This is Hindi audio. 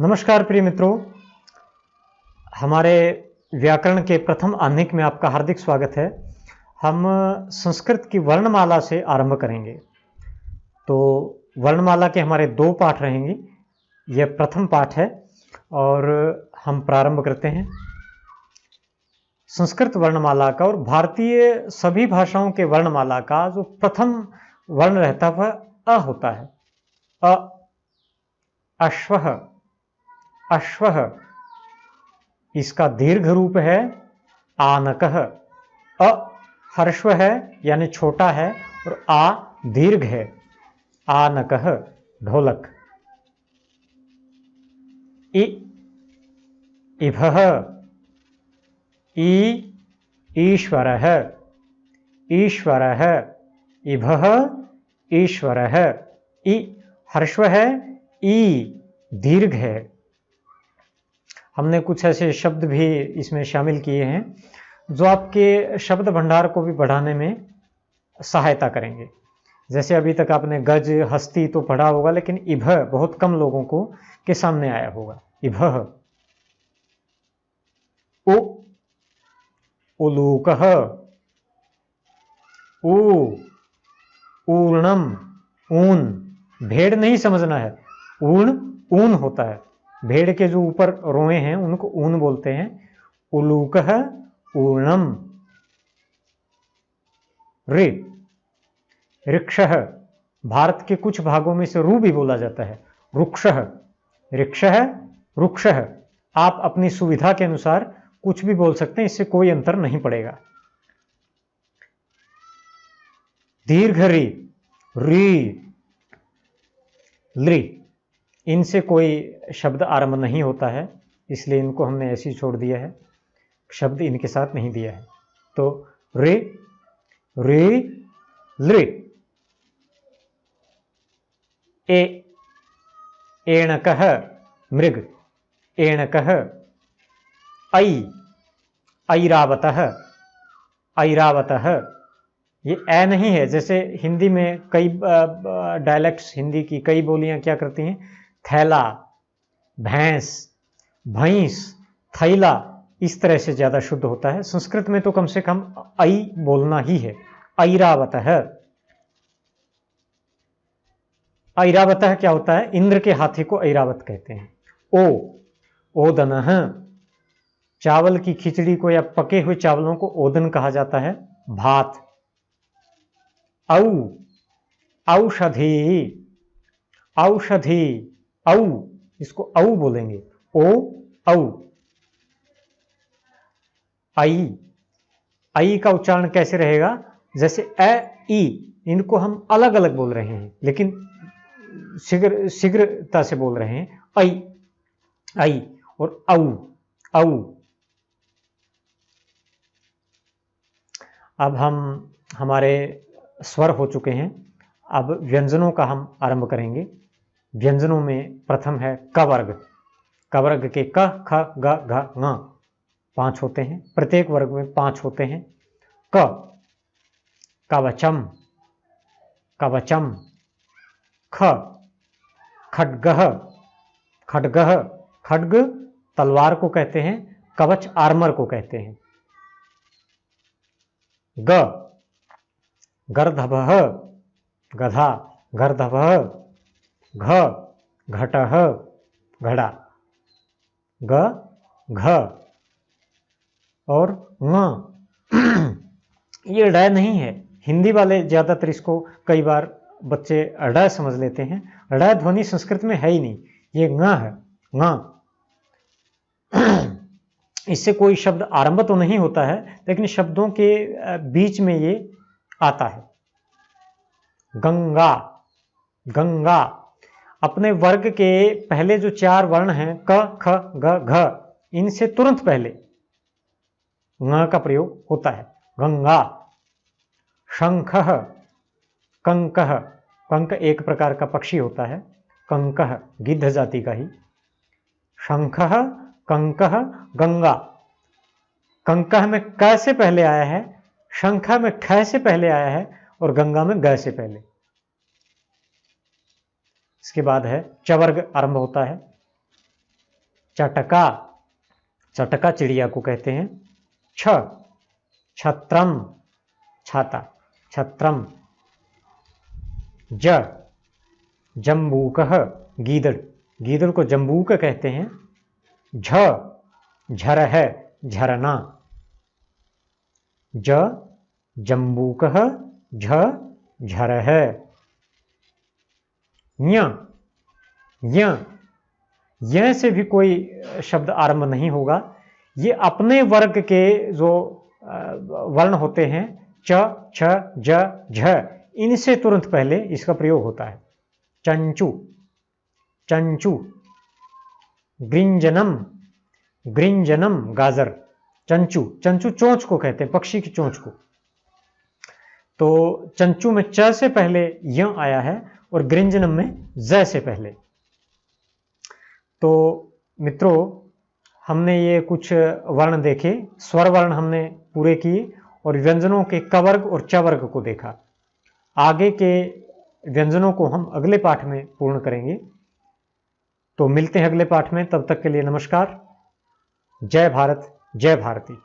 नमस्कार प्रिय मित्रों, हमारे व्याकरण के प्रथम आह्निक में आपका हार्दिक स्वागत है। हम संस्कृत की वर्णमाला से आरंभ करेंगे। तो वर्णमाला के हमारे दो पाठ रहेंगे। यह प्रथम पाठ है और हम प्रारंभ करते हैं संस्कृत वर्णमाला का। और भारतीय सभी भाषाओं के वर्णमाला का जो प्रथम वर्ण रहता है वह अ होता है। अ, अश्वः, अश्वः, इसका दीर्घ रूप है आनकः। अ ह्रस्व है यानी छोटा है और आ दीर्घ है, आनकः ढोलक। इ इभः, ई ईश्वरः, ईश्वरः, इभः ईश्वरः। इ ह्रस्व है, ई दीर्घ है। हमने कुछ ऐसे शब्द भी इसमें शामिल किए हैं जो आपके शब्द भंडार को भी बढ़ाने में सहायता करेंगे। जैसे अभी तक आपने गज, हस्ती तो पढ़ा होगा, लेकिन इभ बहुत कम लोगों को के सामने आया होगा। इभ, उ उलूकः, ऊ ऊर्णम, ऊन। भेड़ नहीं समझना है, ऊन ऊन होता है। भेड़ के जो ऊपर रोए हैं उनको ऊन बोलते हैं। उलूकः ऊर्णम। ऋ ऋक्षः, भारत के कुछ भागों में से रू भी बोला जाता है। रुक्षः, ऋक्षः, रुक्षः। आप अपनी सुविधा के अनुसार कुछ भी बोल सकते हैं, इससे कोई अंतर नहीं पड़ेगा। दीर्घ रि, री, लृ, इनसे कोई शब्द आरंभ नहीं होता है, इसलिए इनको हमने ऐसे ही छोड़ दिया है, शब्द इनके साथ नहीं दिया है। तो रे, रे, लृ। ए एणकः मृग, एणकः। ऐ ऐरावतः, ऐरावतः। ये ए नहीं है। जैसे हिंदी में कई डायलेक्ट्स, हिंदी की कई बोलियां क्या करती हैं, थैला, भैंस, भैंस, थैला, इस तरह से ज्यादा शुद्ध होता है। संस्कृत में तो कम से कम ऐ बोलना ही है। ऐरावतः, ऐरावतः क्या होता है, इंद्र के हाथी को ऐरावत कहते हैं। ओ ओदनः, चावल की खिचड़ी को या पके हुए चावलों को ओदन कहा जाता है, भात। औ औषधि, औषधि, औ, इसको औ बोलेंगे। ओ औ। आई, आई का उच्चारण कैसे रहेगा, जैसे अ ई, इनको हम अलग अलग बोल रहे हैं लेकिन शीघ्रता से बोल रहे हैं। आई, आई और औ, औ। अब हम हमारे स्वर हो चुके हैं। अब व्यंजनों का हम आरंभ करेंगे। व्यंजनों में प्रथम है क वर्ग। क वर्ग के क, ख, ग, घ, ङ 5 होते हैं। प्रत्येक वर्ग में 5 होते हैं। क कवचम, कवचम। ख खड्गः, खड्गः, खड्ग तलवार को कहते हैं, कवच आर्मर को कहते हैं। ग गर्दभः, गधा, गर्दभः। घ घटः, घड़ा। ग घ और ङ ये ड नहीं है। हिंदी वाले ज्यादातर इसको कई बार बच्चे ड समझ लेते हैं। ड ध्वनि संस्कृत में है ही नहीं, ये ङ है, ङ। इससे कोई शब्द आरंभ तो नहीं होता है, लेकिन शब्दों के बीच में ये आता है। गंगा, गंगा। अपने वर्ग के पहले जो 4 वर्ण हैं क, ख, ग, घ, इनसे तुरंत पहले ङ का प्रयोग होता है। गंगा। शंखः, कंकः। कंक एक प्रकार का पक्षी होता है, कंकः गिद्ध जाति का ही। शंखः, कंकः, गंगा। कंकः में क से पहले आया है, शंख में ख से पहले आया है और गंगा में ग से पहले। इसके बाद है चवर्ग आरंभ होता है। चटका, चटका चिड़िया को कहते हैं। छ, छत्रम, छाता, छत्रम। ज, जम्बूकः, गीदड़, गीदड़ को जम्बूक कहते हैं। झ, झरह, झरना। ज, जम्बूकः, झ, झरह। ञ, य, य से भी कोई शब्द आरंभ नहीं होगा। ये अपने वर्ग के जो वर्ण होते हैं, च, छ, ज, झ, इनसे तुरंत पहले इसका प्रयोग होता है। चंचू, चंचू। गृंजनम, गृंजनम, गाजर। चंचू, चंचू चोंच को कहते हैं, पक्षी की चोंच को। तो चंचू में च से पहले य आया है और गृंजनम में ज से पहले। तो मित्रों, हमने ये कुछ वर्ण देखे, स्वर वर्ण हमने पूरे किए और व्यंजनों के क वर्ग और च वर्ग को देखा। आगे के व्यंजनों को हम अगले पाठ में पूर्ण करेंगे। तो मिलते हैं अगले पाठ में, तब तक के लिए नमस्कार। जय भारत, जय भारती।